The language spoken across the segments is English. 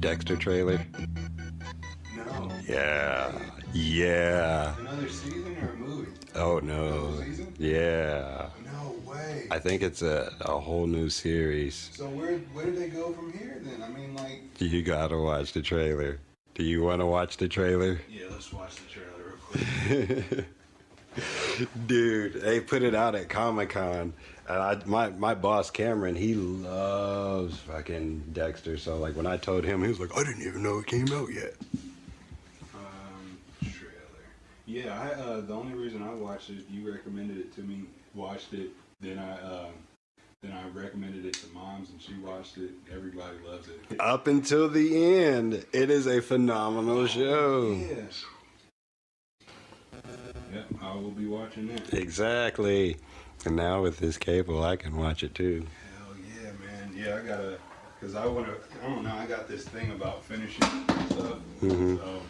Dexter trailer? No. Yeah. Yeah. Another season or a movie? Oh no. Another season? Yeah. No way. I think it's a whole new series. So where do they go from here then? I mean, like. You gotta watch the trailer. Do you want to watch the trailer? Yeah, let's watch the trailer real quick. Dude, they put it out at Comic-Con. And my boss Cameron, he loves fucking Dexter. So like when I told him, he was like, I didn't even know it came out yet. Trailer. Yeah, the only reason I watched it, you recommended it to me, watched it, then I recommended it to Mom's and she watched it. Everybody loves it. Up until the end, it is a phenomenal show. Yes. Yep, I will be watching that. Exactly. And now with this cable, I can watch it too. Hell yeah, man. Yeah, I gotta, cause I don't know, I got this thing about finishing stuff. Mm-hmm. So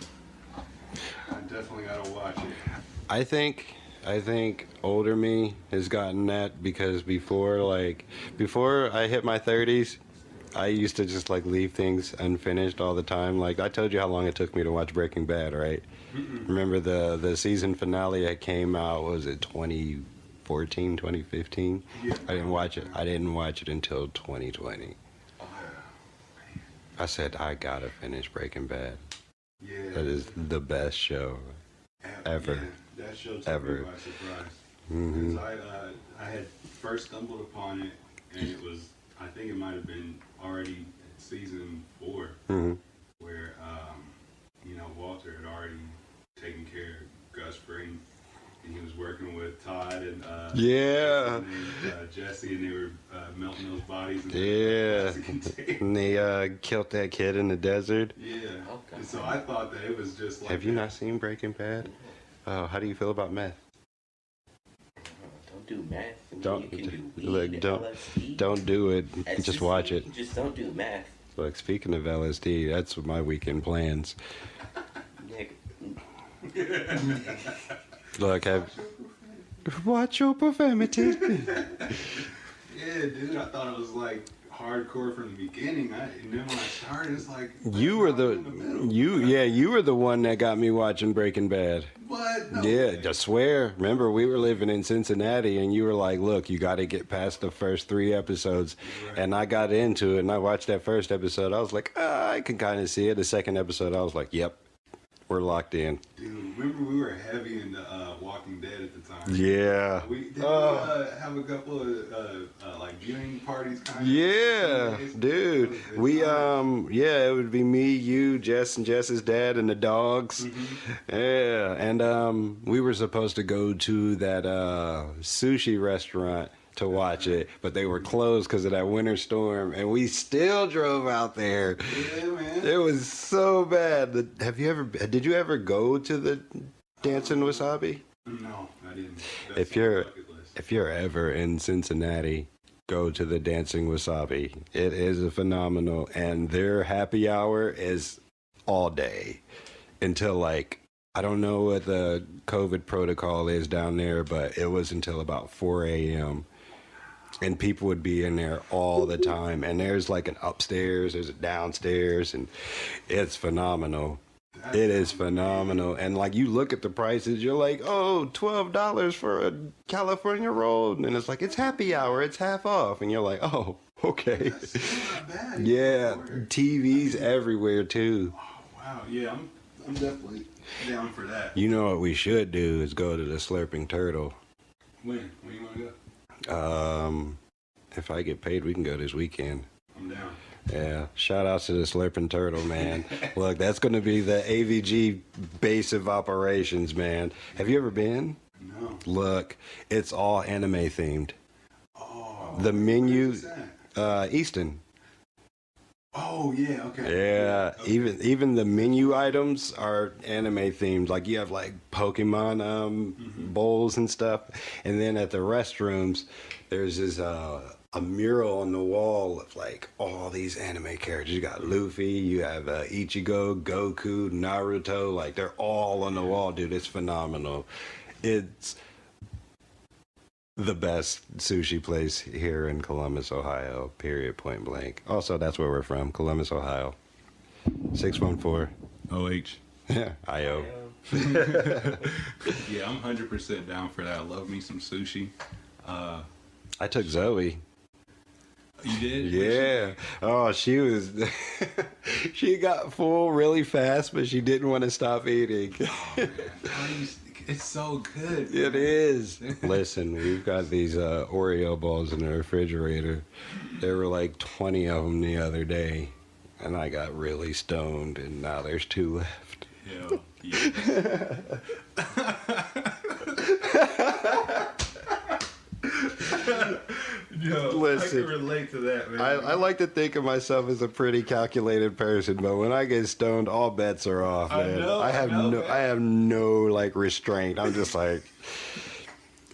I definitely gotta watch it. I think older me has gotten that because before I hit my 30s, I used to just like leave things unfinished all the time. Like I told you how long it took me to watch Breaking Bad, right? Remember the season finale that came out, was it 2014, 2015? Yeah. I didn't watch it until 2020. I said I gotta finish Breaking Bad. Yeah. That is the best show ever. Yeah, that show took Ever. me by surprise. Mm-hmm. 'Cause I had first stumbled upon it, and it was, I think it might have been already season 4, Mm-hmm. where Walter had already taken care of Gus Fring, and he was working with Todd and Yeah. Jesse, and they were melting those bodies. In Yeah. the plastic container. And they killed that kid in the desert. Yeah. Okay. And so I thought that it was just like. Have you not seen Breaking Bad? Oh, how do you feel about meth? Don't do math. Don't You can do weed, look. LSD. Don't do it. That's Just watch it. Just don't do math. Look, speaking of LSD, that's what my weekend plans. Look, watch your profanity. Yeah, dude, I thought it was like hardcore from the beginning. And then when I started, it's like You were in the middle. you were the one that got me watching Breaking Bad. What? No Yeah, way. I swear. Remember, we were living in Cincinnati, and you were like, "Look, you got to get past the first 3 episodes." Right. And I got into it, and I watched that first episode. I was like, I can kind of see it. The second episode, I was like, "Yep, we're locked in." Dude, remember we were heavy into Walking Dead at the time. Yeah. We did have a couple of like viewing parties kind of. Yeah, Some days. dude. It was good We times. it would be me, you, Jess, and Jess's dad, and the dogs. Mm-hmm. Yeah, and we were supposed to go to that sushi restaurant to watch it, but they were closed because of that winter storm, and we still drove out there. Yeah, man. It was so bad. Did you ever go to the Dancing Wasabi? No, I didn't. That's If on you're the bucket list. if you're ever in Cincinnati, go to the Dancing Wasabi. It is a phenomenal, and their happy hour is all day until like, I don't know what the COVID protocol is down there, but it was until about 4 a.m. And people would be in there all the time. And there's like an upstairs, there's a downstairs, and it's phenomenal. It is phenomenal. And like, you look at the prices, you're like, oh, $12 for a California roll. And it's like, it's happy hour, it's half off. And you're like, oh, okay. That's still not bad. Yeah, Order. TVs everywhere too. Oh, wow. Yeah, I'm definitely down for that. You know what we should do is go to the Slurping Turtle. When you want to go? If I get paid, we can go this weekend. I'm down. Yeah, shout outs to the Slurping Turtle, man. Look, that's going to be the AVG base of operations, man. Have you ever been? No. Look, it's all anime themed. Oh. The menu, Where's this at? Easton. Oh yeah. Okay. Yeah, Okay. even the menu items are anime themed. Like you have like Pokemon bowls and stuff, and then at the restrooms, there's this a mural on the wall of like all these anime characters. You got Luffy, you have Ichigo, Goku, Naruto. Like they're all on the wall, dude. It's phenomenal. It's the best sushi place here in Columbus, Ohio, period, point blank. Also, that's where we're from, Columbus, Ohio. 614. OH. Yeah, IO. Yeah, I'm 100% down for that. I love me some sushi. I took Zoe. You did? Yeah. Oh, she was. She got full really fast, but she didn't want to stop eating. Oh, man. It's so good. It is. Listen, we've got these Oreo balls in the refrigerator. There were like 20 of them the other day, and I got really stoned, and now there's 2 left. Hell yeah. Yo, Listen, I can relate to that, man. I like to think of myself as a pretty calculated person, but when I get stoned, all bets are off, man. I have no like restraint. I'm just like,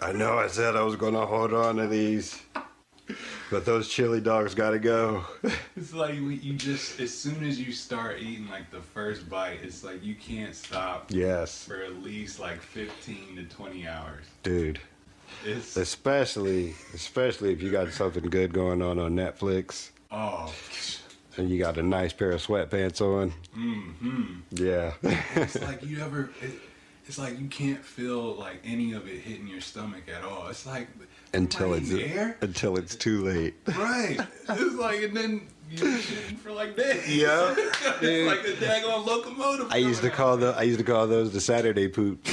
I know I said I was gonna hold on to these, but those chili dogs gotta go. It's like you just, as soon as you start eating like the first bite, it's like you can't stop. Yes, For at least like 15 to 20 hours. dude. It's Especially if you got something good going on Netflix. oh. And you got a nice pair of sweatpants on. Mm-hmm. Yeah. It's like it's like you can't feel like any of it hitting your stomach at all. It's like until until it's too late. Right. It's like, and then you're shitting for like days. Yeah. It's like a daggone locomotive. I used to call those the Saturday poops.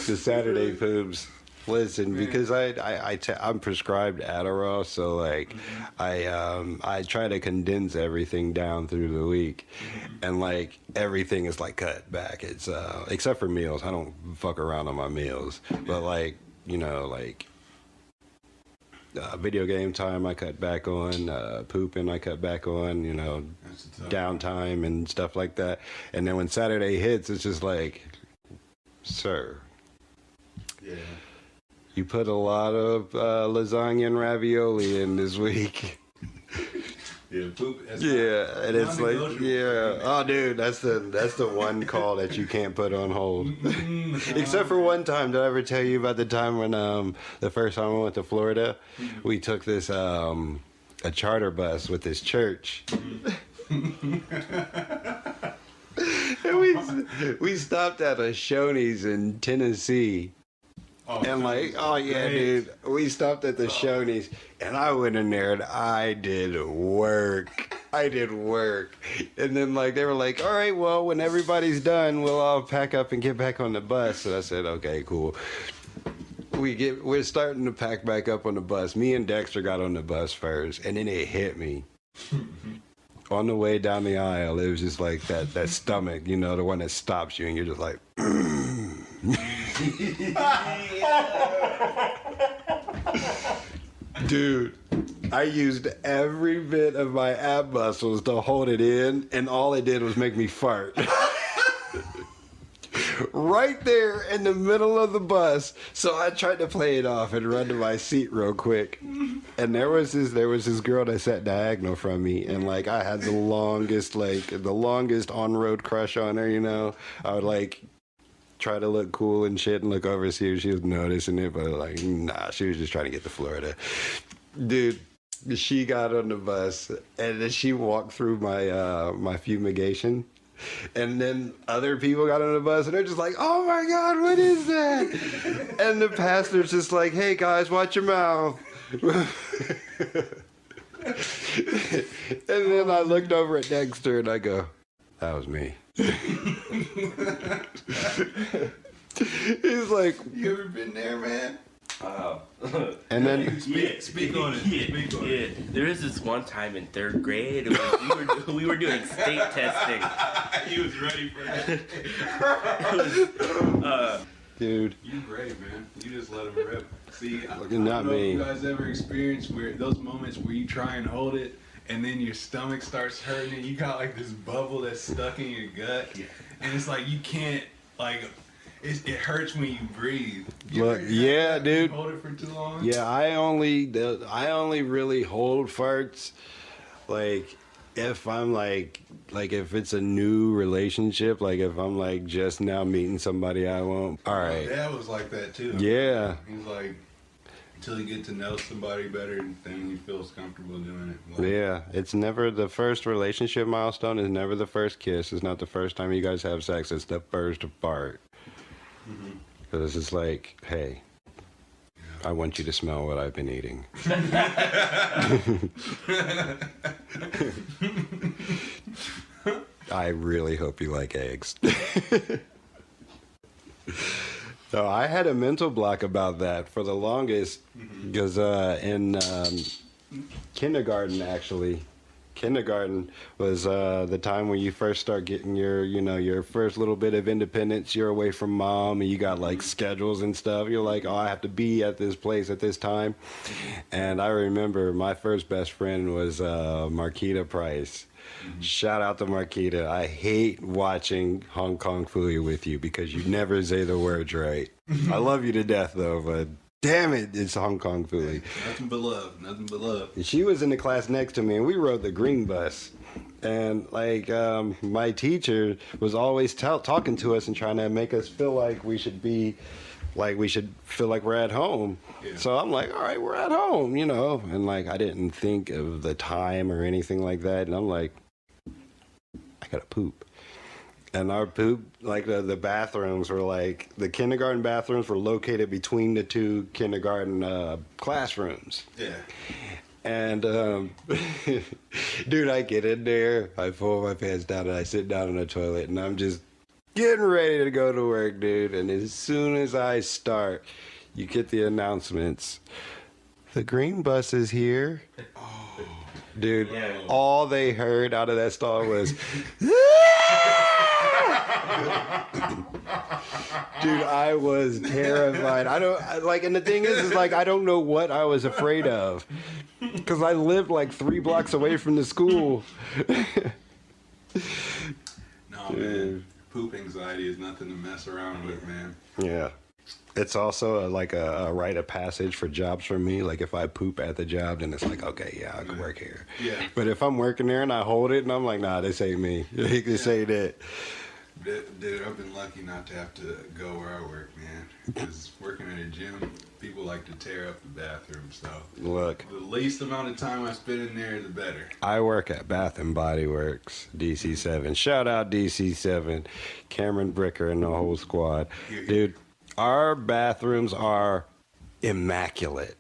The Saturday poops. Listen, because I'm prescribed Adderall, so like I try to condense everything down through the week, and like everything is like cut back. It's except for meals. I don't fuck around on my meals, but like video game time I cut back on, pooping I cut back on, downtime and stuff like that. And then when Saturday hits, it's just like, sir. Yeah. You put a lot of lasagna and ravioli in this week. Yeah, poop. Yeah, and it's like, yeah. Oh, dude, that's the one call that you can't put on hold. Except for one time. Did I ever tell you about the time when the first time I went to Florida, we took this a charter bus with this church. And we stopped at a Shoney's in Tennessee. And like, oh yeah, dude, we stopped at the Shoney's, and I went in there and I did work. And then like they were like, all right, well, when everybody's done, we'll all pack up and get back on the bus. And I said, okay, cool. We're starting to pack back up on the bus. Me and Dexter got on the bus first, and then it hit me. On the way down the aisle, it was just like that stomach, the one that stops you, and you're just like, dude, I used every bit of my ab muscles to hold it in, and all it did was make me fart. Right there in the middle of the bus. So I tried to play it off and run to my seat real quick. And there was this girl that sat diagonal from me, and like I had the longest on-road crush on her, I would like try to look cool and shit and look over to see if she was noticing it, but like nah, she was just trying to get to Florida. Dude, she got on the bus and then she walked through my fumigation. And then other people got on the bus and they're just like, oh my God, what is that? And the pastor's just like, hey guys, watch your mouth. And then I looked over at Dexter and I go, that was me. He's like, You ever been there, man? and then Speak on it. Yeah. There was this one time in 3rd grade, we were doing state testing. He was ready for that. dude, You great, man. You just let him rip. See, I Not don't know me. if you guys ever experienced those moments where you try and hold it, and then your stomach starts hurting, and you got like this bubble that's stuck in your gut, and it's like you can't like. It hurts when you breathe. Look, yeah, dude. Hold it for too long. yeah, I only really hold farts like if I'm like if it's a new relationship, like if I'm like just now meeting somebody I won't. All right. Dad was like that too. Yeah. He's like, until you get to know somebody better, then he feels comfortable doing it. Like, Yeah, it's never the first relationship milestone. Is never the first kiss. It's not the first time you guys have sex. It's the first fart. Because it's like, hey, I want you to smell what I've been eating. I really hope you like eggs. So I had a mental block about that for the longest, because in kindergarten, actually, kindergarten was the time when you first start getting your first little bit of independence. You're away from mom, and you got like schedules and stuff. You're like, oh, I have to be at this place at this time. And I remember my first best friend was Marquita Price. Shout out to Marquita. I hate watching Hong Kong Phooey with you because you never say the words right. I love you to death though, but damn it, it's Hong Kong Phooey. Nothing but love. Nothing but love. And she was in the class next to me, and we rode the green bus. And like my teacher was always talking to us and trying to make us feel like we should be, like we should feel like we're at home. Yeah. So I'm like, all right, we're at home, you know. And like I didn't think of the time or anything like that. And I'm like, I gotta poop. And our poop, like the bathrooms were like, the kindergarten bathrooms were located between the two kindergarten classrooms. Yeah. And, dude, I get in there, I pull my pants down, and I sit down in the toilet, and I'm just getting ready to go to work, dude. And as soon as I start, you get the announcements. The green bus is here. Dude, all they heard out of that stall was, dude, I was terrified. And the thing is like, I don't know what I was afraid of. Because I lived like 3 blocks away from the school. No, man. Poop anxiety is nothing to mess around with, man. Yeah. It's also like a rite of passage for jobs for me. Like if I poop at the job, then it's like, okay, yeah, I can work here. Yeah. But if I'm working there and I hold it and I'm like, nah, this ain't me. This ain't it. Dude, I've been lucky not to have to go where I work, man. Because working at a gym, people like to tear up the bathroom. So look, the least amount of time I spend in there, the better. I work at Bath and Body Works, DC7. Shout out DC7, Cameron Bricker and the whole squad. Dude, our bathrooms are immaculate.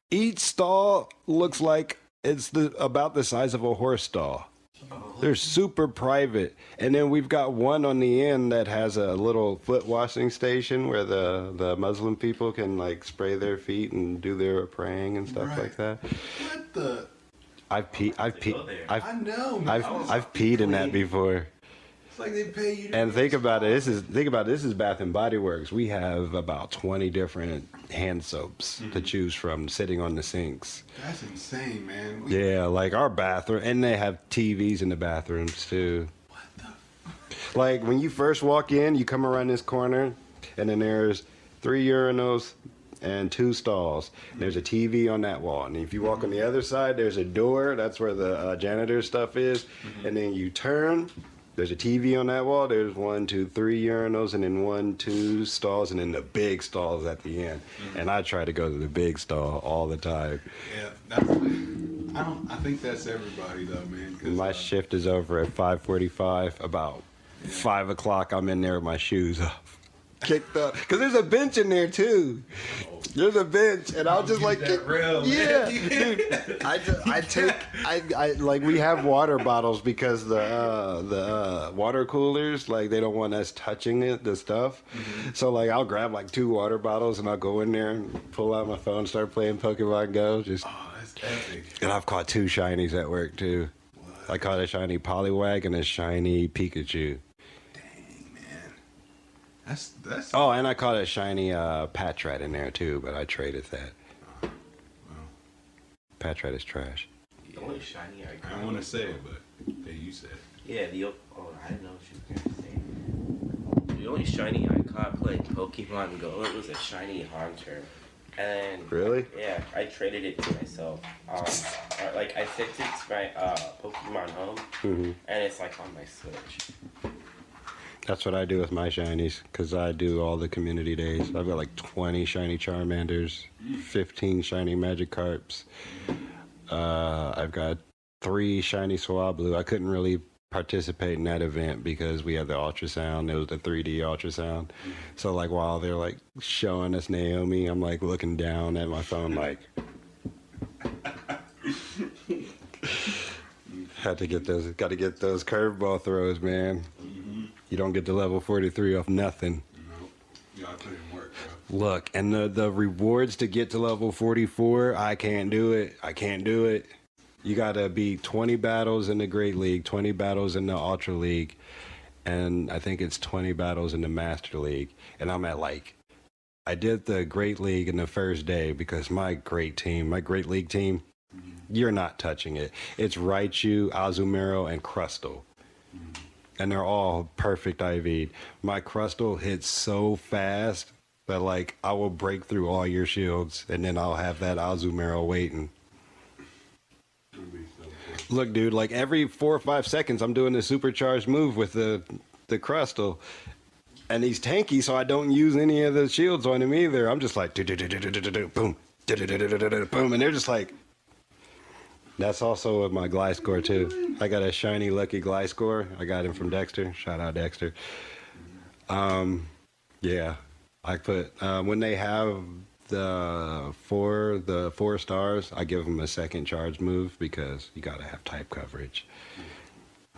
Each stall looks like it's about the size of a horse stall. They're super private. And then we've got one on the end that has a little foot washing station where the Muslim people can like spray their feet and do their praying and stuff like that. What the? I've peed in that before. It's like they pay you to and think about it. This is Bath and Body Works. We have about 20 different hand soaps to choose from sitting on the sinks. That's insane, man. Yeah, like our bathroom, and they have TVs in the bathrooms too. What the? Like when you first walk in, you come around this corner, and then there's 3 urinals and 2 stalls. There's a TV on that wall, and if you walk on the other side, there's a door. That's where the janitor stuff is, and then you turn. There's a TV on that wall. There's 1, 2, 3 urinals, and then 1, 2 stalls, and then the big stalls at the end. And I try to go to the big stall all the time. Yeah, I think that's everybody though, man. My shift is over at 5:45. About 5 o'clock, I'm in there with my shoes off, kicked up, because there's a bench in there too. There's a bench, and I'll just like, that real, yeah, dude. I like we have water bottles because the water coolers, like they don't want us touching the stuff. So like I'll grab like 2 water bottles and I'll go in there and pull out my phone, start playing Pokemon Go. Just that's epic. And I've caught 2 shinies at work too. What? I caught a shiny Poliwag and a shiny Pikachu. That's. Oh, and I caught a shiny Patrat in there too, but I traded that. Well, Patrat is trash. The only shiny I don't want to say it, but you said it. Yeah, I didn't know what she was gonna say. The only shiny I caught playing Pokemon Go, it was a shiny Haunter. And really? Yeah, I traded it to myself. Like I sent it to my Pokemon Home, and it's like on my Switch. That's what I do with my shinies, because I do all the community days. I've got like 20 shiny Charmanders, 15 shiny Magikarps. I've got 3 shiny Swablu. I couldn't really participate in that event because we had the ultrasound. It was the 3D ultrasound. So like while they're like showing us Naomi, I'm like looking down at my phone like... got to get those curveball throws, man. You don't get to level 43 off nothing. No. You gotta put in work, bro. Look, and the rewards to get to level 44, I can't do it. You gotta beat 20 battles in the Great League, 20 battles in the Ultra League, and I think it's 20 battles in the Master League. And I'm at like, I did the Great League in the first day because my Great League team, you're not touching it. It's Raichu, Azumarill, and Crustle. And they're all perfect IV'd. My Crustle hits so fast that like I will break through all your shields and then I'll have that Azumarill waiting. Look, dude, like every 4 or 5 seconds I'm doing the supercharged move with the Crustle. And he's tanky, so I don't use any of the shields on him either. I'm just like boom, boom, and they're just like. That's also with my Gliscor too. I got a shiny lucky Gliscor. I got him from Dexter. Shout out Dexter. Yeah, I put when they have the 4 stars, I give them a second charge move because you gotta have type coverage.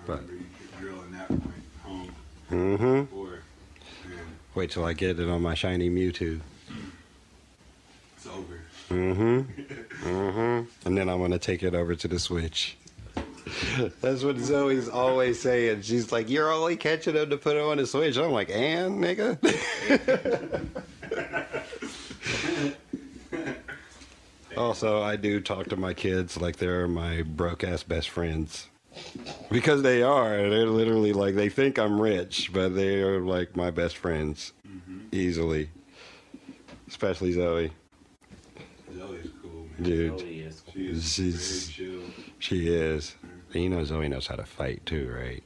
But you drilling that point home. Wait till I get it on my shiny Mewtwo. It's over. And then I'm gonna take it over to the Switch. That's what Zoe's always saying. She's like, "You're only catching them to put it on the Switch." I'm like, "And nigga." Also, I do talk to my kids like they're my broke ass best friends. Because they are. They're literally like, they think I'm rich, but they are like my best friends. Easily. Especially Zoe. Zoe's cool, man. Dude. Zoe is cool. She is. And you know Zoe knows how to fight too, right?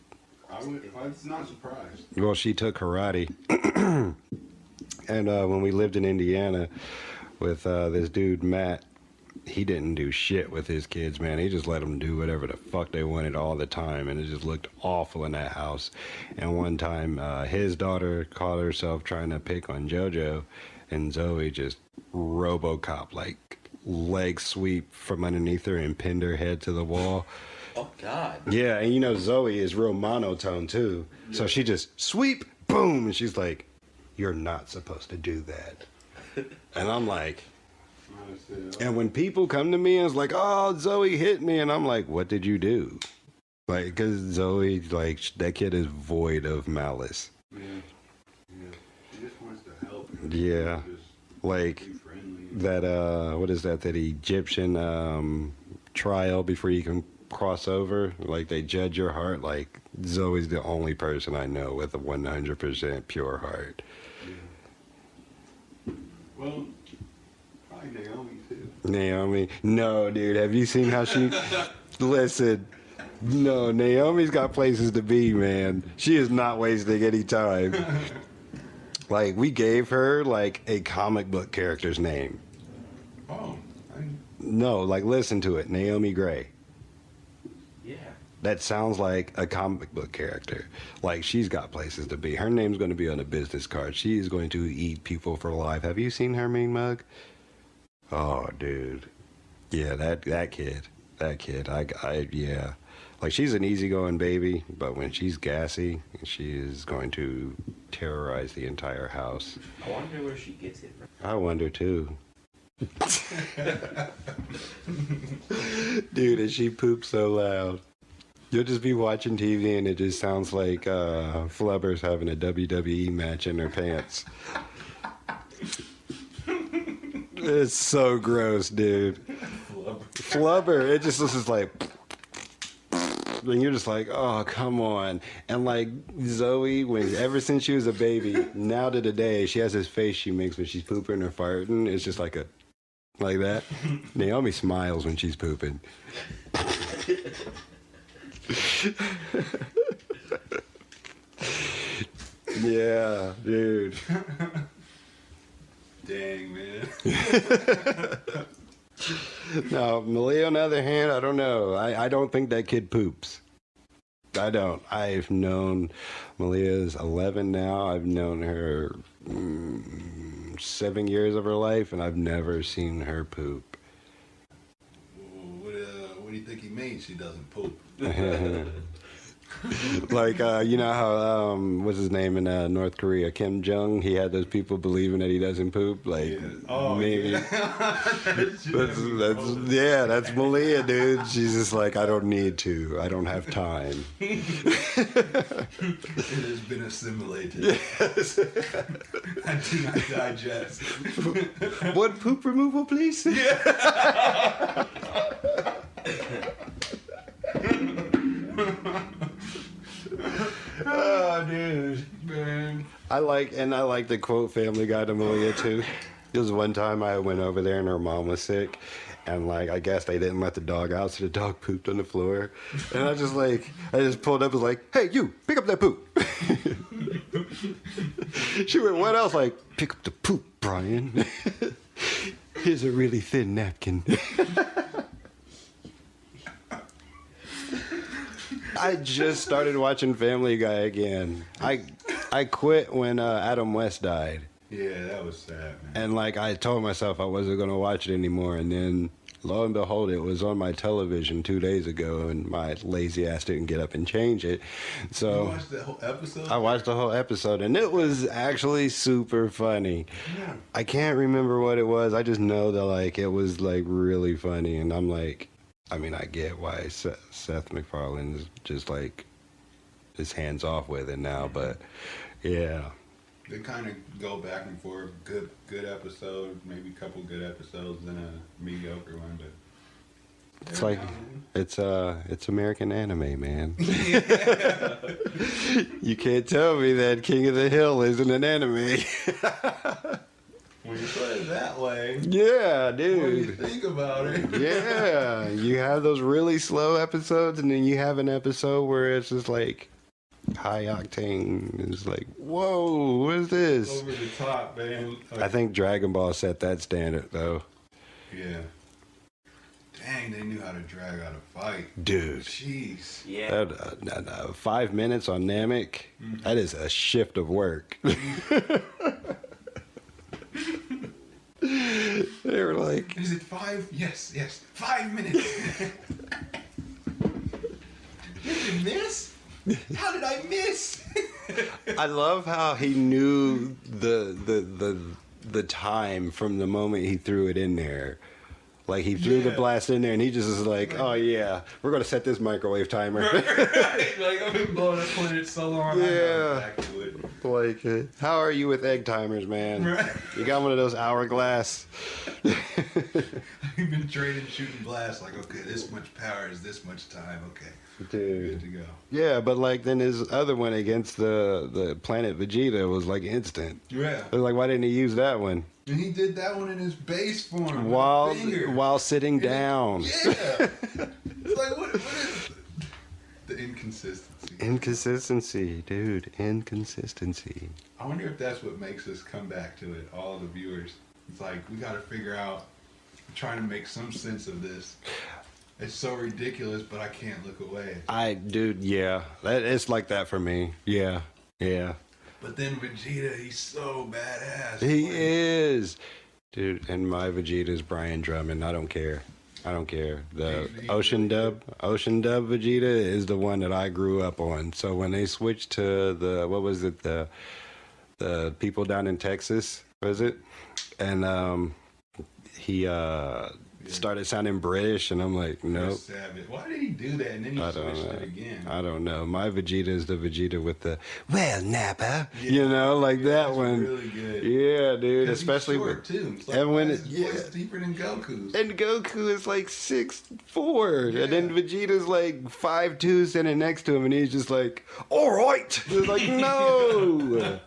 I'm not surprised. Well, she took karate. And when we lived in Indiana with this dude, Matt, he didn't do shit with his kids, man. He just let them do whatever the fuck they wanted all the time, and it just looked awful in that house. And one time, his daughter caught herself trying to pick on JoJo, and Zoe just RoboCop, like, leg sweep from underneath her and pinned her head to the wall. Oh, God. Yeah, and you know Zoe is real monotone, too. Yeah. So she just, sweep, boom, and she's like, "You're not supposed to do that." And I'm like... And when people come to me and it's like, "Oh, Zoe hit me," and I'm like, "What did you do?" Like, because Zoe, like, that kid is void of malice. Yeah. She just wants to help. Yeah. Like, that, what is that Egyptian trial before you can cross over? Like, they judge your heart. Like, Zoe's the only person I know with a 100% pure heart. Yeah. Well... Naomi too. Naomi? No, dude. Have you seen how she... Listen. No, Naomi's got places to be, man. She is not wasting any time. Like, we gave her, like, a comic book character's name. Oh. No, like, listen to it. Naomi Gray. Yeah. That sounds like a comic book character. Like, she's got places to be. Her name's going to be on a business card. She is going to eat people for life. Have you seen her mean mug? Oh, dude. Yeah, that kid. Yeah. Like, she's an easygoing baby, but when she's gassy, she is going to terrorize the entire house. I wonder where she gets it from. I wonder, too. Dude, and she poops so loud. You'll just be watching TV and it just sounds like Flubber's having a WWE match in her pants. It's so gross, dude. Flubber. It just looks like... And you're just like, oh, come on. And like Zoe, ever since she was a baby, now to today, she has this face she makes when she's pooping or farting. It's just like that. Naomi smiles when she's pooping. Yeah, dude. Dang, man. Now, Malia, on the other hand, I don't know. I don't think that kid poops. I don't. I've known Malia's 11 now. I've known her 7 years of her life, and I've never seen her poop. What do you think he means? She doesn't poop. Like, you know how, what's his name in North Korea? Kim Jong? He had those people believing that he doesn't poop. Like, Yeah. Oh, maybe. Yeah. That's Malia, dude. She's just like, I don't need to. I don't have time. It has been assimilated. Yes. I do not digest. One poop removal, please? Oh, dude. Man. I like the quote Family Guy to Malia, too. There was one time I went over there and her mom was sick. And, like, I guess they didn't let the dog out, so the dog pooped on the floor. And I just pulled up and was like, hey, you, pick up that poop. She went, what else? Like, pick up the poop, Brian. Here's a really thin napkin. I just started watching Family Guy again. I quit when Adam West died. Yeah, that was sad, man. And like I told myself I wasn't going to watch it anymore, and then lo and behold, it was on my television 2 days ago, and my lazy ass didn't get up and change it. So You watched the whole episode? I watched the whole episode, and it was actually super funny. Yeah. I can't remember what it was. I just know that like it was like really funny, and I'm like, I mean, I get why Seth MacFarlane's just like his hands off with it now, but yeah. They kind of go back and forth. Good episode, maybe a couple good episodes, and a mediocre one. But It's like it's American anime, man. You can't tell me that King of the Hill isn't an anime. When you put it that way, Yeah, when you dude. think about it, Yeah, you have those really slow episodes, and then you have an episode where it's just like high octane. It's like, whoa, what is this? over the top, man. I think Dragon Ball set that standard, though. Yeah. Dang, they knew how to drag out a fight. Dude. Jeez. Yeah. 5 minutes on Namek, that is a shift of work. They were like, Is it 5? Yes. 5 minutes. Did you miss? How did I miss? I love how he knew the time from the moment he threw it in there. Like he threw the Yeah. blast in there, and he just was like, "Oh yeah, we're gonna set this microwave timer." Like, I've been blowing up planet so long. I know Yeah. back to it. Like, how are you with egg timers, man? Right. You got one of those hourglass? We've been trading shooting blasts. Like, okay, this much power is this much time. Okay, Dude. good to go. Yeah, but like then his other one against the planet Vegeta was like instant. Yeah. I was like, why didn't he use that one And he did that one in his base form. with while a finger. while sitting down? Yeah. It's like, what is the inconsistency? Inconsistency, dude. Inconsistency. I wonder if that's what makes us come back to it, all the viewers. It's like, we got to figure out, trying to make some sense of this. It's so ridiculous, but I can't look away. Dude, yeah. It's like that for me. Yeah. Yeah. But then Vegeta, he's so badass. He Like, is. Dude, and my Vegeta's Brian Drummond. I don't care. The Ocean Dub Vegeta is the one that I grew up on. So when they switched to the people down in Texas, was it? And he started sounding British, and I'm like, Chris nope. Savage. Why did he do that? And then he I don't switched know. it again. I don't know. My Vegeta is the Vegeta with the well, Nappa. Yeah. You know, like Yeah, that that's one. really good. Yeah, dude. 'Cause Especially he's short, with too. It's like, and when why it- is his voice yeah. deeper than Goku's. and Goku is like 6'4", Yeah. and then Vegeta's like 5'2", standing next to him, and he's just like, "All right." It's like, no.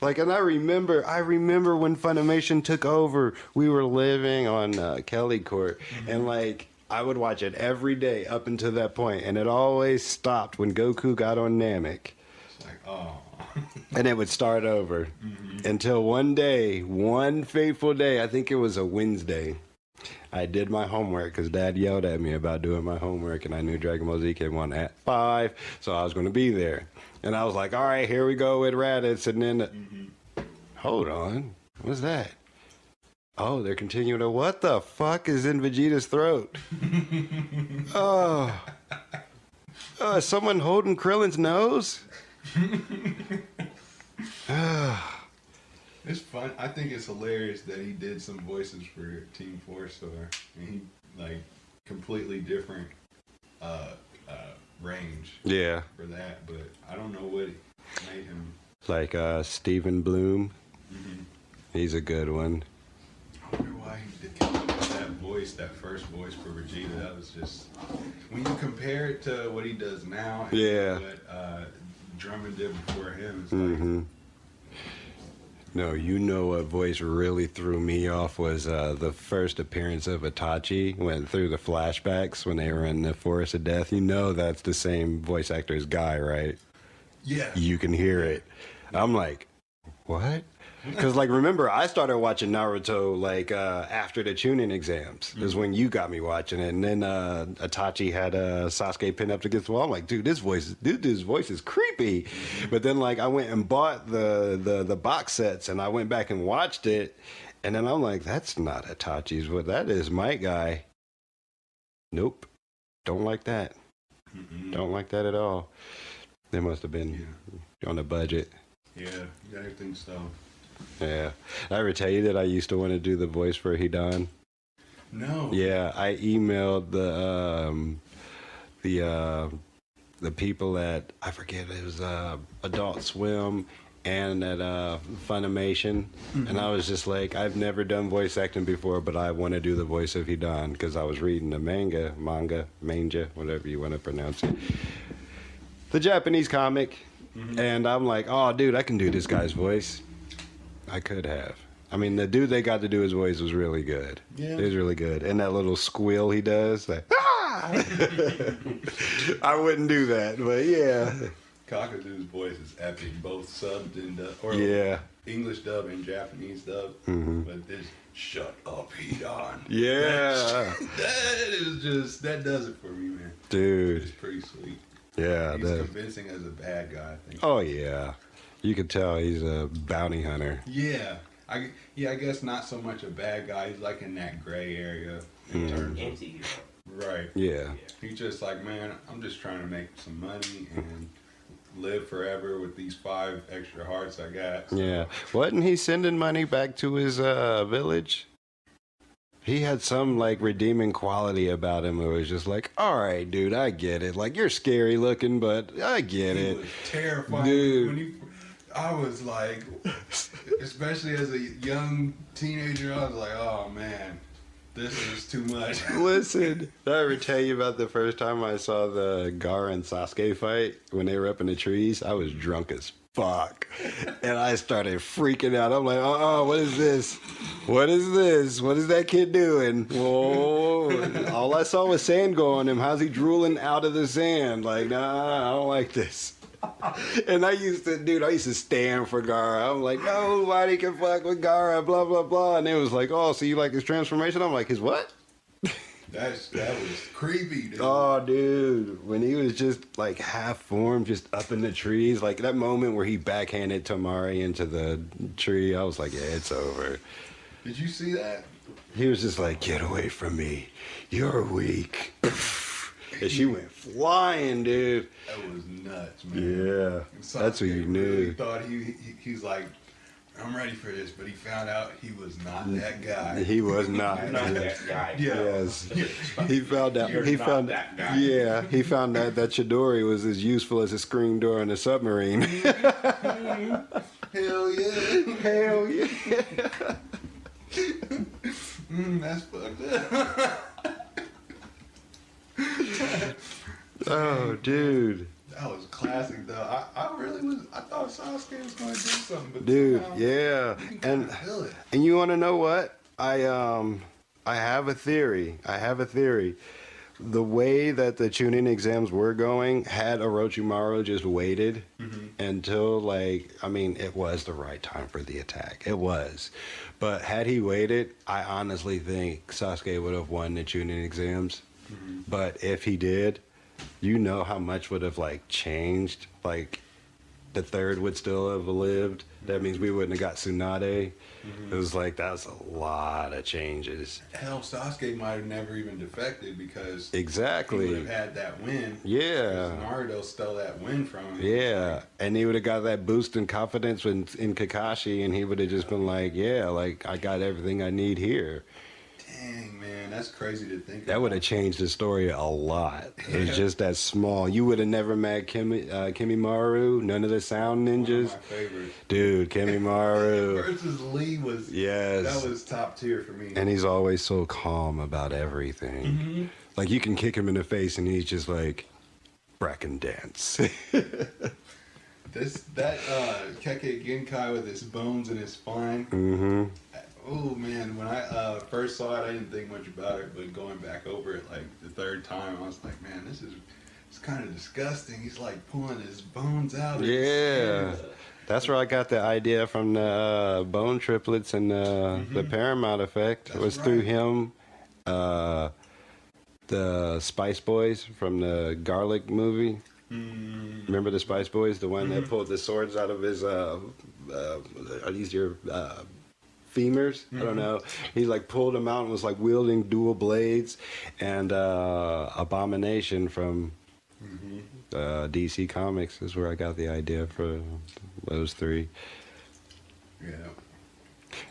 Like, and I remember when Funimation took over. We were living on Kelly Court, and like I would watch it every day up until that point, and it always stopped when Goku got on Namek. It's like, oh. And it would start over until one day, one fateful day, I think it was a Wednesday, I did my homework because Dad yelled at me about doing my homework, and I knew Dragon Ball Z came on at 5, so I was going to be there. And I was like, all right, here we go with Raditz. And then, hold on, what's that? Oh, they're continuing to, what the fuck is in Vegeta's throat? Oh. Someone holding Krillin's nose? It's fun. I think it's hilarious that he did some voices for Team 4-Star. And he, like, completely different range for that. But I don't know what made him. Like Stephen Bloom. He's a good one. I wonder why he did that voice, that first voice for Vegeta. That was just, when you compare it to what he does now and what Drummond did before him, it's like. No, you know what voice really threw me off was the first appearance of Itachi. Went through the flashbacks when they were in the Forest of Death. You know that's the same voice actor as Guy, right? Yeah. You can hear it. I'm like, what? Because, like, remember, I started watching Naruto, like, after the Chunin exams. Is when you got me watching it. And then Itachi had Sasuke pinned up against the wall. I'm like, dude, this voice is creepy. But then, like, I went and bought the box sets, and I went back and watched it. And then I'm like, that's not Itachi's voice. That is my guy. Nope. Don't like that. Don't like that at all. They must have been on a budget. Yeah, I think so. Yeah. Did I ever tell you that I used to want to do the voice for Hidan? No. Yeah, I emailed the people at, I forget, it was Adult Swim and at Funimation, and I was just like, I've never done voice acting before, but I want to do the voice of Hidan because I was reading the manga, whatever you want to pronounce it, the Japanese comic, and I'm like, oh, dude, I can do this guy's voice. I could have. I mean, the dude they got to do his voice was really good. Yeah. It was really good. And that little squeal he does, like, ah! I wouldn't do that, but yeah. Kakadu's voice is epic, both subbed and English dub and Japanese dub. But this, shut up, Hidan. Yeah. That does it for me, man. Dude. It's pretty sweet. Yeah. He's convincing as a bad guy, I think. Oh, yeah. You can tell he's a bounty hunter. Yeah. I guess not so much a bad guy. He's like in that gray area in terms of... Right. Yeah. He's just like, man, I'm just trying to make some money and live forever with these 5 extra hearts I got. So. Yeah. Wasn't he sending money back to his village? He had some, like, redeeming quality about him. It was just like, all right, dude, I get it. Like, you're scary looking, but I get it. He was terrifying. Dude. I was like, especially as a young teenager, I was like, oh, man, this is too much. Listen, did I ever tell you about the first time I saw the Gaara and Sasuke fight when they were up in the trees? I was drunk as fuck. And I started freaking out. I'm like, what is this? What is this? What is that kid doing? Whoa. All I saw was sand go on him. How's he drooling out of the sand? Like, nah, I don't like this. And I used to stand for Gaara. I'm like, nobody can fuck with Gaara, blah, blah, blah. And it was like, oh, so you like his transformation? I'm like, his what? That was creepy, dude. Oh, dude. When he was just like half formed, just up in the trees, like that moment where he backhanded Tamari into the tree, I was like, yeah, it's over. Did you see that? He was just like, get away from me. You're weak. And she went flying, dude. That was nuts, man. Yeah, that's what you knew. Really thought he's like, I'm ready for this, but he found out he was not that guy. He was not. Not that guy. Yes, he found out. He found that guy. Yeah, he found out that Chidori was as useful as a screen door in a submarine. Hell yeah! Hell yeah! That's fucked up. Oh, dude. That was classic, though. I thought Sasuke was going to do something, but dude, somehow, yeah. you can feel it. And you want to know what? I have a theory. the way that the tuning exams were going, had Orochimaru just waited until, like, I mean, it was the right time for the attack. It was. But had he waited, I honestly think Sasuke would have won the tuning exams. But if he did, you know how much would have, like, changed. Like, the third would still have lived. That means we wouldn't have got Tsunade. It was like, that's a lot of changes. Hell, Sasuke might have never even defected because Exactly. he would have had that win. Yeah. Naruto stole that win from him. Yeah. And he would have got that boost in confidence in Kakashi, and he would have just been like, yeah, like, I got everything I need here. Dang, man, that's crazy to think That would have changed the story a lot. It was just that small. You would have never met Kimimaru, none of the sound ninjas. One of my favorites. Dude, Kimimaru. Versus Lee was, Yes. that was top tier for me. And he's always so calm about everything. Like, you can kick him in the face and he's just like, Bracken dance. That Keke Genkai with his bones and his spine. Oh man, when I first saw it, I didn't think much about it, but going back over it like the third time, I was like, man, it's kind of disgusting. He's like pulling his bones out. Yeah. That's where I got the idea from the bone triplets and the Paramount effect. It was through him. The Spice Boys from the Garlic movie. Remember the Spice Boys? The one that pulled the swords out of his, are these your femurs? I don't know. He like pulled them out and was like wielding dual blades. And Abomination from DC Comics is where I got the idea for those three. Yeah.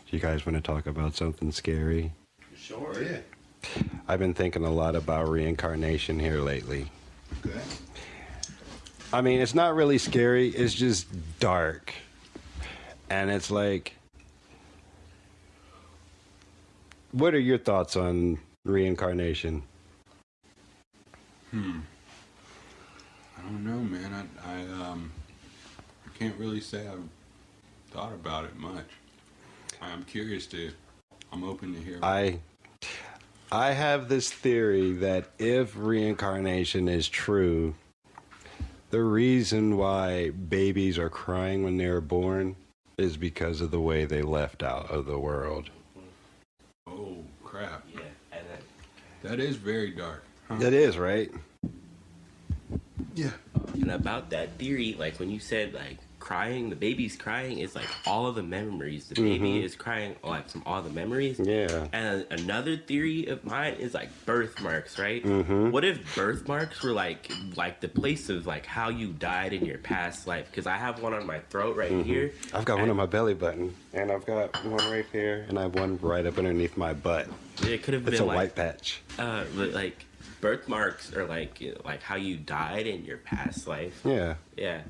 You guys want to talk about something scary? Sure. Yeah. I've been thinking a lot about reincarnation here lately. Okay. I mean, it's not really scary. It's just dark. And it's like, what are your thoughts on reincarnation? I don't know, man. I can't really say I've thought about it much. I'm curious to. I'm open to hear. I have this theory that if reincarnation is true, the reason why babies are crying when they're born is because of the way they left out of the world. Oh crap! Yeah, and then That is very dark. Huh? It is, right? Yeah. and about that theory, like when you said like crying, the baby's crying, it's like all of the memories. The baby is crying like from all the memories. Yeah. And another theory of mine is like birthmarks, right? What if birthmarks were like the place of like how you died in your past life? Because I have one on my throat right here. I've got one on my belly button, and I've got one right here, and I have one right up underneath my butt. It could have It's been a like white patch. but like birthmarks are like how you died in your past life. Yeah. Yeah.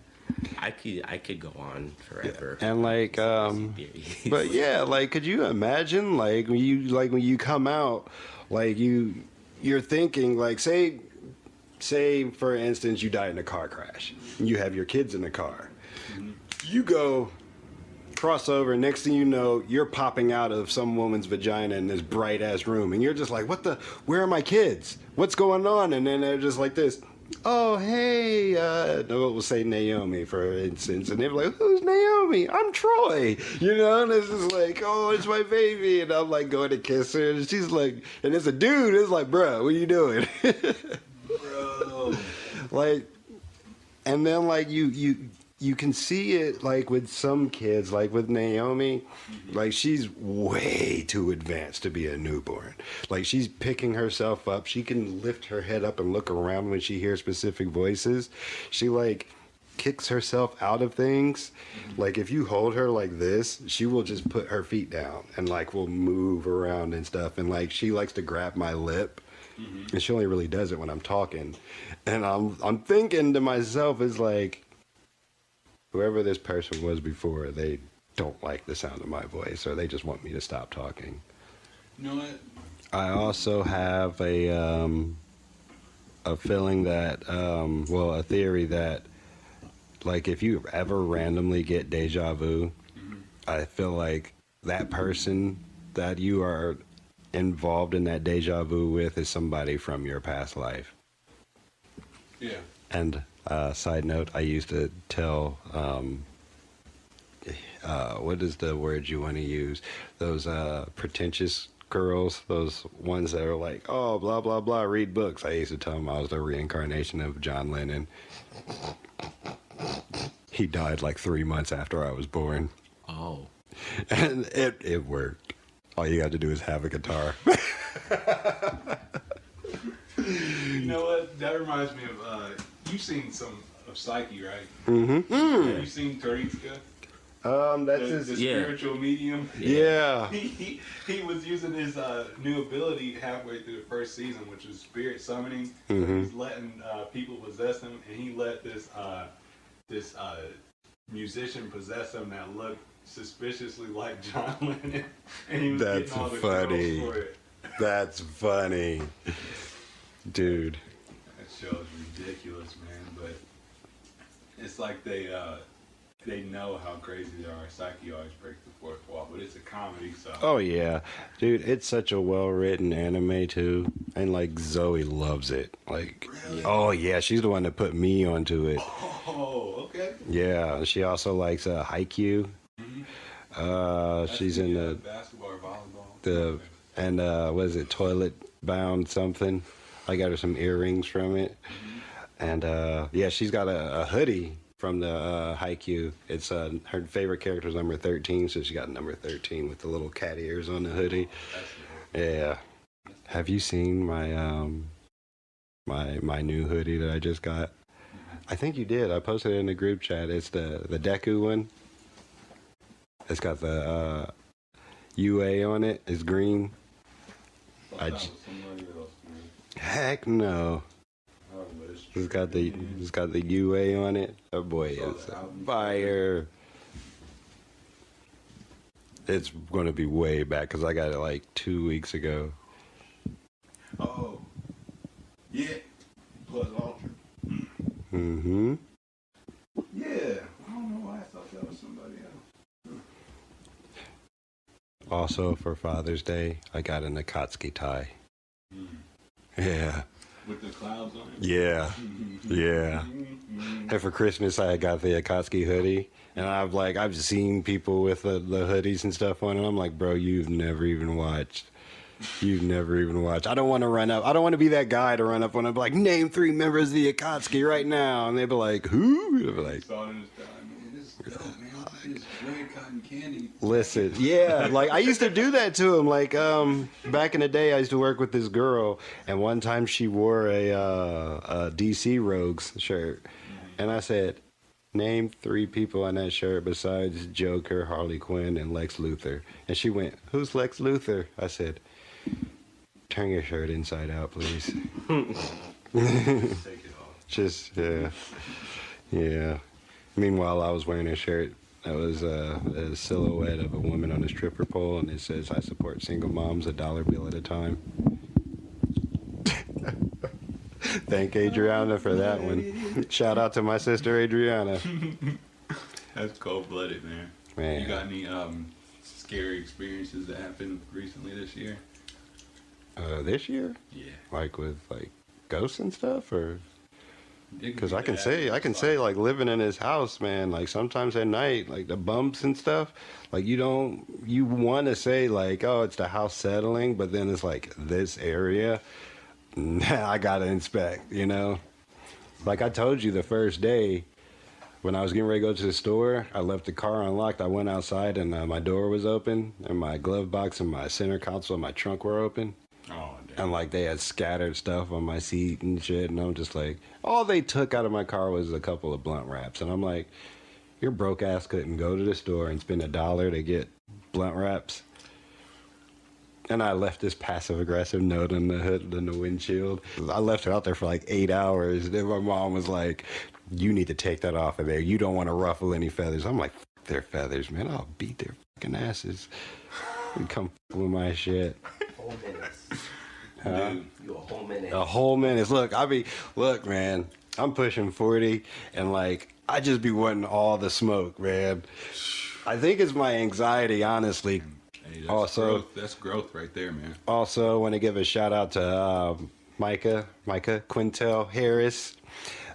I could go on forever. And like, but yeah, like, could you imagine, like, when you come out, like, you're thinking, like, say for instance, you die in a car crash, and you have your kids in the car, you go cross over, next thing you know, you're popping out of some woman's vagina in this bright ass room, and you're just like, where are my kids? What's going on? And then they're just like this. Oh, hey, we'll say Naomi, for instance, and they're like, who's Naomi? I'm Troy, you know, and it's just like, oh, it's my baby, and I'm like going to kiss her, and she's like, and it's a dude, it's like, bro, what are you doing? Bro. Like, and then, like, you can see it, like, with some kids, like with Naomi, like, she's way too advanced to be a newborn. Like, she's picking herself up. She can lift her head up and look around when she hears specific voices. She, like, kicks herself out of things. Like, if you hold her like this, she will just put her feet down and, like, will move around and stuff. And, like, she likes to grab my lip. And she only really does it when I'm talking. And I'm thinking to myself, it's like, whoever this person was before, they don't like the sound of my voice, or they just want me to stop talking. You know what? I also have a feeling that, a theory that, like, if you ever randomly get deja vu, I feel like that person that you are involved in that deja vu with is somebody from your past life. Yeah. And side note, I used to tell, what is the word you want to use? Those pretentious girls, those ones that are like, oh, blah, blah, blah, read books. I used to tell them I was the reincarnation of John Lennon. He died like 3 months after I was born. Oh. And it worked. All you got to do is have a guitar. You know what? That reminds me of, you've seen some of Psyche, right? Mm-hmm. Have you seen Tariska? That's The his... Yeah. spiritual medium. Yeah. He was using his new ability halfway through the first season, which was spirit summoning. Mhm. He's letting people possess him, and he let this musician possess him that looked suspiciously like John Lennon, and he was That's getting all the funny. girls for it. That's funny. Dude. That show is ridiculous, man. But it's like they know how crazy they are. Psyche always breaks the fourth wall, but it's a comedy, so. Oh, yeah. Dude, it's such a well-written anime, too. And, like, Zoe loves it. Like, Really? oh, yeah, she's the one that put me onto it. Oh, okay. Yeah, she also likes Haikyuu. She's in the basketball or volleyball. what is it, Toilet Bound something. I got her some earrings from it. And, yeah, she's got a hoodie from the Haikyuu. It's her favorite character is number 13, so she got number 13 with the little cat ears on the hoodie. Yeah. Have you seen my my new hoodie that I just got? I think you did. I posted it in the group chat. It's the Deku one. It's got the UA on it. It's green. Heck no. It's got the UA on it. Oh boy, it's fire. It's going to be way back because I got it like 2 weeks ago. Oh. Yeah. Plus Ultra. Mm-hmm. Yeah. I don't know why I thought that was somebody else. Also for Father's Day, I got an Akatsuki tie. Yeah. With the clouds on it? Yeah. Yeah. And for Christmas, I got the Akatsuki hoodie. And I've seen people with the hoodies and stuff on, and I'm like, bro, you've never even watched. You've never even watched. I don't want to run up. I don't want to be that guy to run up on and be like, name 3 members of the Akatsuki right now. And they'd be like, who? They'd be like, This red cotton candy. listen, yeah, like I used to do that to him. Like back in the day, I used to work with this girl, and one time she wore a DC Rogues shirt, and I said, name 3 people on that shirt besides Joker, Harley Quinn, and Lex Luthor. And she went, who's Lex Luthor? I said, turn your shirt inside out, please. Take it off. Just yeah. Meanwhile, I was wearing a shirt that was a silhouette of a woman on a stripper pole, and it says, I support single moms, $1 bill at a time. Thank Adriana for that one. Shout out to my sister Adriana. That's cold-blooded, man. Man. You got any scary experiences that happened recently this year? This year? Yeah. Like with like ghosts and stuff, or because I can that, say like living in his house, man. Like sometimes at night, like the bumps and stuff. Like you want to say like, oh, it's the house settling, but then it's like this area. I gotta inspect, you know. Like I told you the first day when I was getting ready to go to the store, I left the car unlocked. I went outside and my door was open, and my glove box and my center console and my trunk were open. Oh, damn. And like they had scattered stuff on my seat and shit, and I'm just like, all they took out of my car was a couple of blunt wraps, and I'm like, your broke ass couldn't go to the store and spend $1 to get blunt wraps. And I left this passive aggressive note on the hood, in the windshield. I left it out there for like 8 hours. Then my mom was like, you need to take that off of there. You don't want to ruffle any feathers. I'm like, fuck their feathers, man. I'll beat their fucking asses. You come with my shit. Whole minutes. Dude. You a whole minute. A whole minute. Look, man, I'm pushing 40, and like, I just be wanting all the smoke, man. I think it's my anxiety, honestly. Hey, that's Also, growth. That's growth right there, man. also want to give a shout out to Micah Quintel Harris.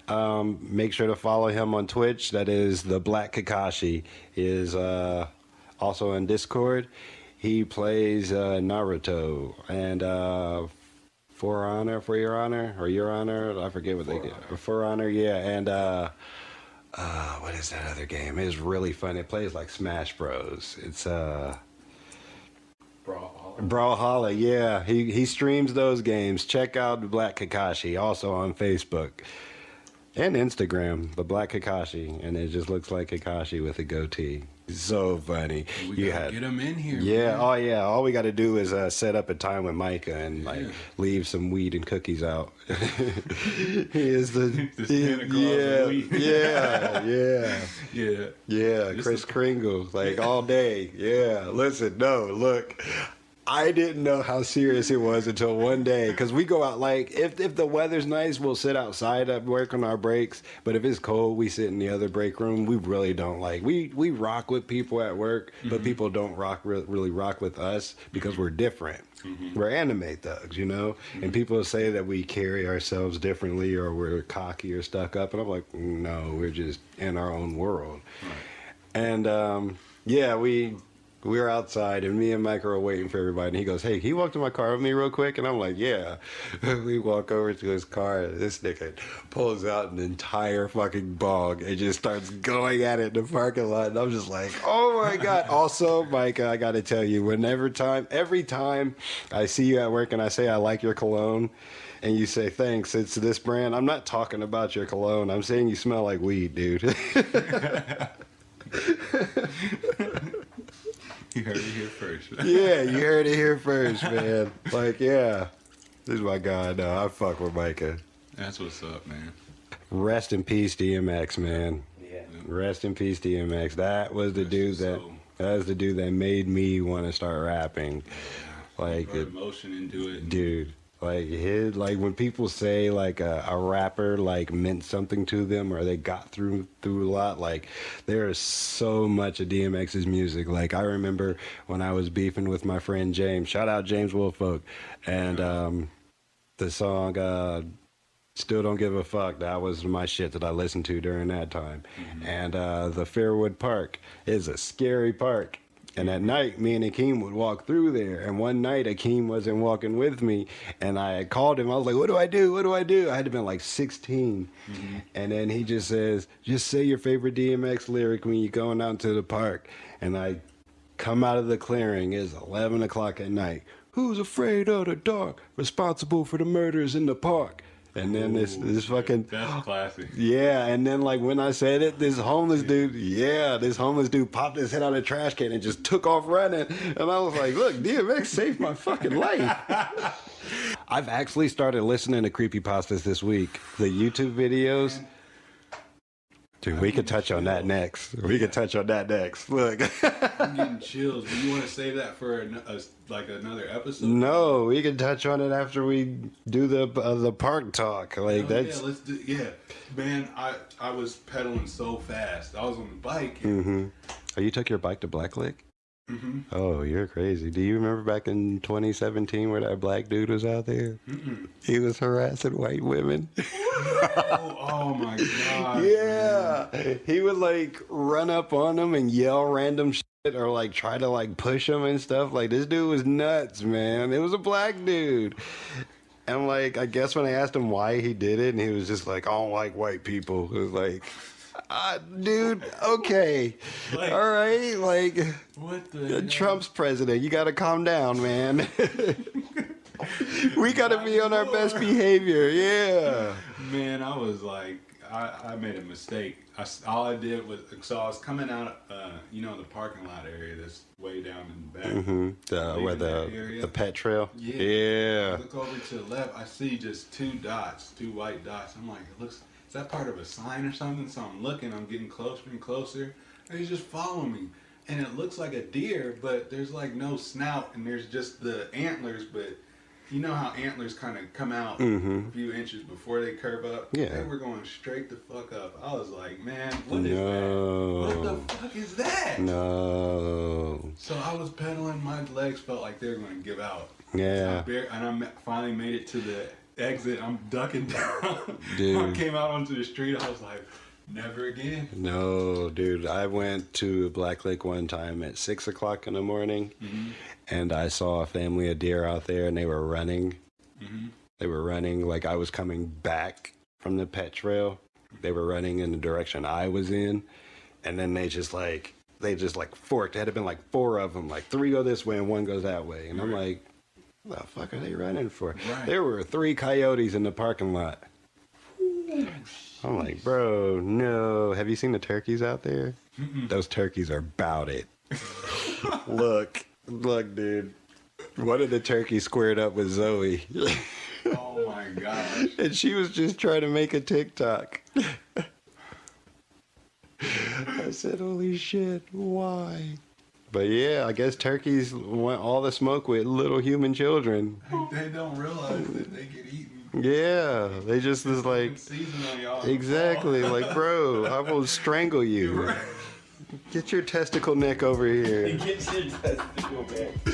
Make sure to follow him on Twitch. That is the Black Kakashi. He is also on Discord. He plays Naruto and For Honor, For Your Honor, or Your Honor. I forget what they get. For Honor, yeah. And what is that other game? It's really fun. It plays like Smash Bros. It's Brawlhalla, yeah. He streams those games. Check out the Black Kakashi, also on Facebook and Instagram, the Black Kakashi, and it just looks like Kakashi with a goatee. So funny. We gotta get him in here. Yeah, man. oh yeah. All we got to do is set up a time with Micah and like leave some weed and cookies out. He is the Santa Claus of weed. Yeah. Chris Kringle, like all day. Yeah, listen, no, look. I didn't know how serious it was until one day, because we go out, like, if the weather's nice, we'll sit outside at work on our breaks, but if it's cold, we sit in the other break room. We really don't like, we rock with people at work, but people don't really rock with us because we're different. We're anime thugs, you know? And people say that we carry ourselves differently or we're cocky or stuck up, and I'm like, no, we're just in our own world. And, yeah, we were outside, and me and Mike are waiting for everybody. And he goes, "Hey, can you walk to my car with me real quick?" And I'm like, "Yeah." We walk over to his car. This nigga pulls out an entire fucking bong and just starts going at it in the parking lot. And I'm just like, "Oh my god!" Also, Mike, I got to tell you, every time I see you at work and I say I like your cologne, and you say thanks, it's this brand. I'm not talking about your cologne. I'm saying you smell like weed, dude. You heard it here first. Yeah, you heard it here first, man. Like, yeah. This is my guy. No, I fuck with Micah. That's what's up, man. Rest in peace, DMX, man. Yeah. Rest in peace, DMX. That was the dude that made me want to start rapping. Like, Put emotion into it. dude. Like when people say like a rapper like meant something to them or they got through a lot, like there is so much of DMX's music. Like I remember when I was beefing with my friend James, shout out James Woolfolk, and the song Still Don't Give a Fuck, that was my shit that I listened to during that time. And the Fairwood Park is a scary park. And at night, me and Akeem would walk through there. And one night, Akeem wasn't walking with me. And I called him. I was like, what do I do? What do I do? I had to been like 16. And then he just says, just say your favorite DMX lyric when you're going out to the park. And I come out of the clearing. It's 11 o'clock at night. Who's afraid of the dark? Responsible for the murders in the park. And then this fucking... That's classic. Yeah, and then like when I said it, this homeless dude popped his head out of the trash can and just took off running. And I was like, look, DMX saved my fucking life. I've actually started listening to creepypastas this week. The YouTube videos. Dude, we could touch on that next. Look. I'm getting chills. Do you want to save that for another episode? No, we can touch on it after we do the park talk. Like that's. Yeah, let's do. Yeah, man, I was pedaling so fast. I was on the bike. And, Oh, you took your bike to Blacklick? Oh, you're crazy. Do you remember back in 2017 where that black dude was out there? He was harassing white women. oh my god. Yeah. Man. He would like run up on them and yell random shit or like try to like push them and stuff. Like this dude was nuts, man. It was a black dude. And like, I guess when I asked him why he did it, and he was just like, I don't like white people. It was like, dude, okay. Like, all right, like, what the Trump's president. You got to calm down, man. We got to be on our best behavior, yeah. Man, I was like, I made a mistake. All I did was, so I was coming out, the parking lot area that's way down in the back. Where the pet trail? Yeah. I look over to the left, I see just two white dots. I'm like, is that part of a sign or something? So I'm looking, I'm getting closer and closer, and he's just following me. And it looks like a deer, but there's like no snout, and there's just the antlers, but you know how antlers kind of come out Mm-hmm. a few inches before they curve up? Yeah. They were going straight the fuck up. I was like, man, what is No. that? What the fuck is that? No. So I was pedaling, my legs felt like they were going to give out. Yeah. And I finally made it to the exit. I'm ducking down. Dude. I came out onto the street. I was like, never again. No, dude. I went to Black Lake one time at 6 o'clock in the morning, and I saw a family of deer out there, and they were running. They were running like I was coming back from the pet trail. They were running in the direction I was in, and then they just forked. There had been like 4 of them, like 3 go this way and 1 goes that way, and I'm like, what the fuck are they running for? Right. There were 3 coyotes in the parking lot. I'm like, bro, no. Have you seen the turkeys out there? Those turkeys are about it. Look, dude. One of the turkeys squared up with Zoe. Oh my gosh. And she was just trying to make a TikTok. I said, holy shit, why? But yeah, I guess turkeys want all the smoke with little human children. They don't realize that they get eaten. Yeah, they just is like, Season on y'all. exactly, like, bro, I will strangle you. Get your testicle neck over here. Get your testicle back.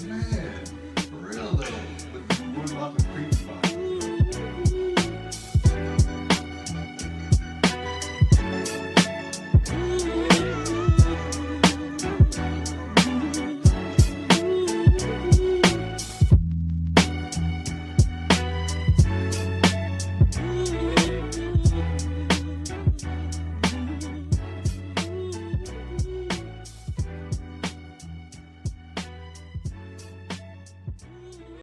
Man.